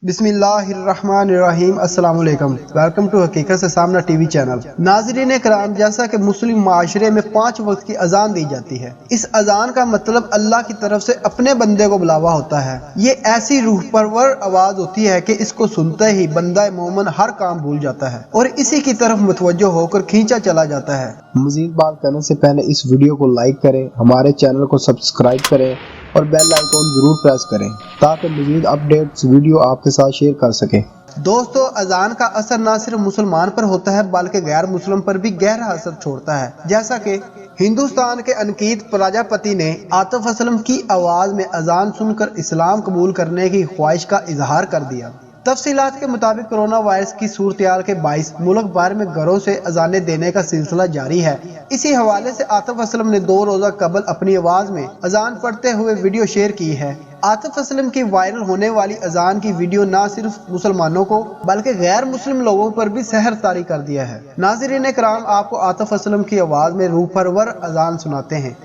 बिस्मिल्लाहिर्रहमानिर्रहीम। अस्सलाम वालेकुम। वेलकम टू हकीकत से सामना टीवी चैनल। नाज़रीन कराम, जैसा कि मुस्लिम माशरे में 5 वक्त की अजान दी जाती है, इस अजान का मतलब अल्लाह की तरफ से अपने बंदे को बुलावा होता है। ये ऐसी रूह परवर आवाज होती है कि इसको सुनते ही बंदा मोमन हर काम भूल जाता है और इसी की तरफ मुतवज्जो होकर खींचा चला जाता है। मजीद बात करने से पहले इस वीडियो को लाइक करें, हमारे चैनल को सब्सक्राइब करें और बेल आइकॉन जरूर प्रेस करें ताकि मजीद अपडेट्स वीडियो आपके साथ शेयर कर सके। दोस्तों, अजान का असर न सिर्फ मुसलमान पर होता है बल्कि गैर मुस्लिम पर भी गहरा असर छोड़ता है। जैसा कि हिंदुस्तान के अनकीद प्रजापति ने आतिफ असलम की आवाज में अजान सुनकर इस्लाम कबूल करने की ख्वाहिश का इजहार कर दिया। तफसीलात के मुताबिक कोरोना वायरस की सूरत के बाईस मुल्क भर में घरों से अजाने देने का सिलसिला जारी है। इसी हवाले से आतिफ असलम ने 2 रोजा कबल अपनी आवाज में अजान पढ़ते हुए वीडियो शेयर की है। आतिफ असलम की वायरल होने वाली अजान की वीडियो न सिर्फ मुसलमानों को बल्कि गैर मुस्लिम लोगों पर भी सहर तारी कर दिया है। नाज़रीन कराम, आपको आतिफ असलम की आवाज में रूह परवर अजान सुनाते हैं।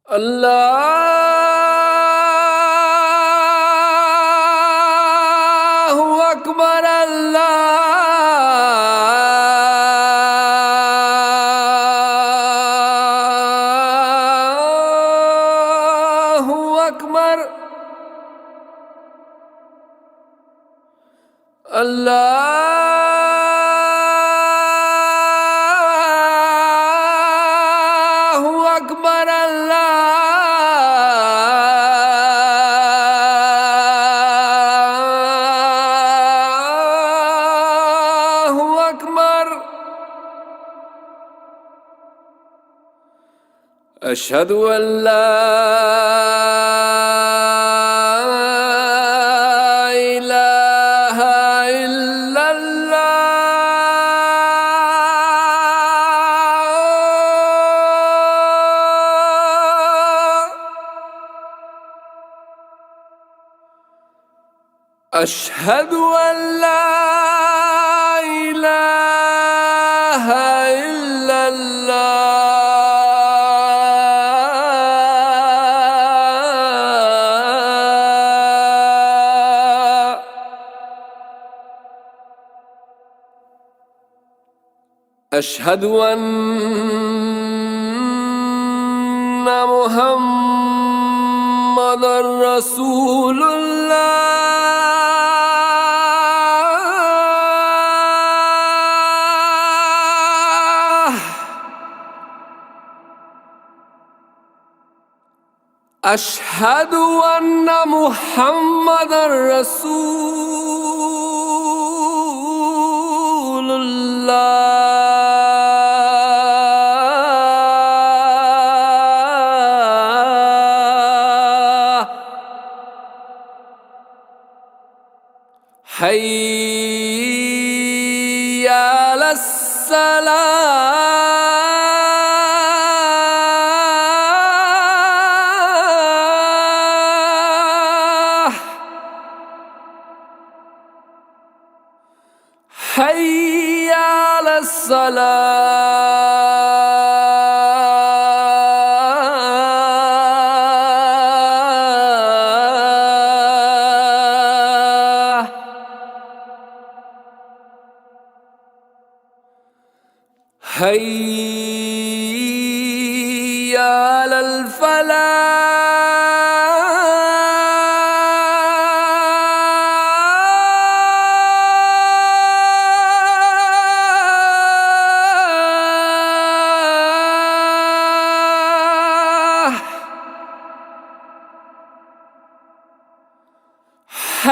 अल्लाहु अकबर, अल्लाहु अकबर, अल्लाहु अकबर, अल्लाहु अकबर। अशहदु अल्ला इलाहा इल्लल्लाह। अशहदु अल्ला इलाहा इल्लल्लाह। अशहदु अन्ना मुहम्मदर रसूलुल्लाह। अशहदु अन्ना मुहम्मदर रसूलुल्लाह। हय्या अलस्सलाह। हय्या अलस्सलाह। हय्या अलल फलाह।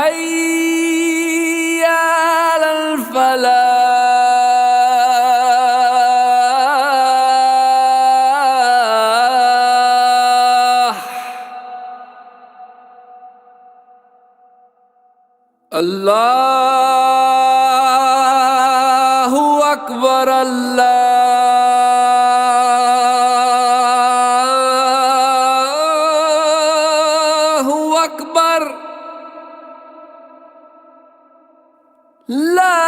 हय्या अलल फलाह। अल्लाहु अकबर, अल्लाहु अकबर। ला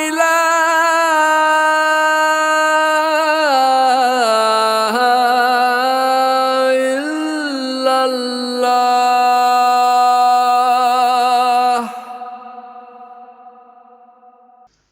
इलाहा इल्लल्लाह।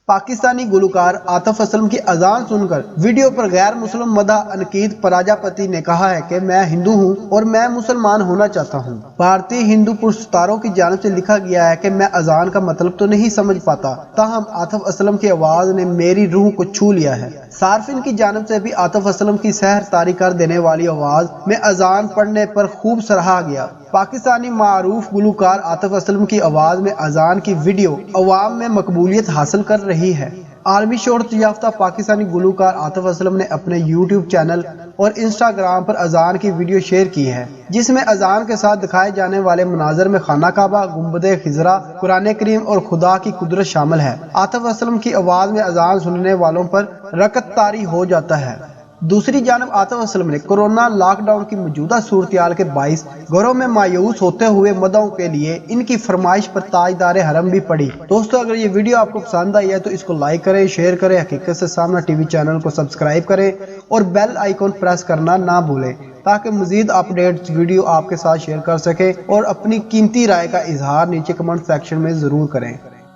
पाकिस्तानी गुलकार आतिफ असलम की अजान सुनकर वीडियो पर गैर मुस्लिम मदह अनकीद पराजापति ने कहा है कि मैं हिंदू हूं और मैं मुसलमान होना चाहता हूं। भारतीय हिंदू पुरस्कारों की जानिब से लिखा गया है कि मैं अजान का मतलब तो नहीं समझ पाता, ताहम आतिफ असलम की आवाज ने मेरी रूह को छू लिया है। सार्फिन की जानिब से भी आतिफ असलम की सहर तारी कर देने वाली आवाज में अजान पढ़ने पर खूब सराहा गया। पाकिस्तानी मारूफ गुलकार आतिफ असलम की आवाज में अजान की वीडियो अवाम में मकबूलियत हासिल कर रही है। आलमी शोहरत याफ्ता पाकिस्तानी गुलकार आतिफ असलम ने अपने यूट्यूब चैनल और इंस्टाग्राम पर अजान की वीडियो शेयर की है, जिसमें अजान के साथ दिखाए जाने वाले मनाजर में खाना काबा, गुंबदे खिजरा, कुरान करीम और खुदा की कुदरत शामिल है। आतिफ असलम की आवाज में अजान सुनने वालों पर रकत तारी हो जाता है। दूसरी जानब आतिफ असलम ने कोरोना लॉकडाउन की मौजूदा सूरत के बाइस घरों में मायूस होते हुए मदों के लिए इनकी फरमाइश पर ताजदार हरम भी पड़ी। दोस्तों, अगर ये वीडियो आपको पसंद आई है तो इसको लाइक करें, शेयर करें, हकीकत से सामना टीवी चैनल को सब्सक्राइब करें और बेल आइकॉन प्रेस करना ना भूलें, ताकि मजीद अपडेट्स वीडियो आपके साथ शेयर कर सकें। और अपनी कीमती राय का इजहार नीचे कमेंट सेक्शन में ज़रूर करें।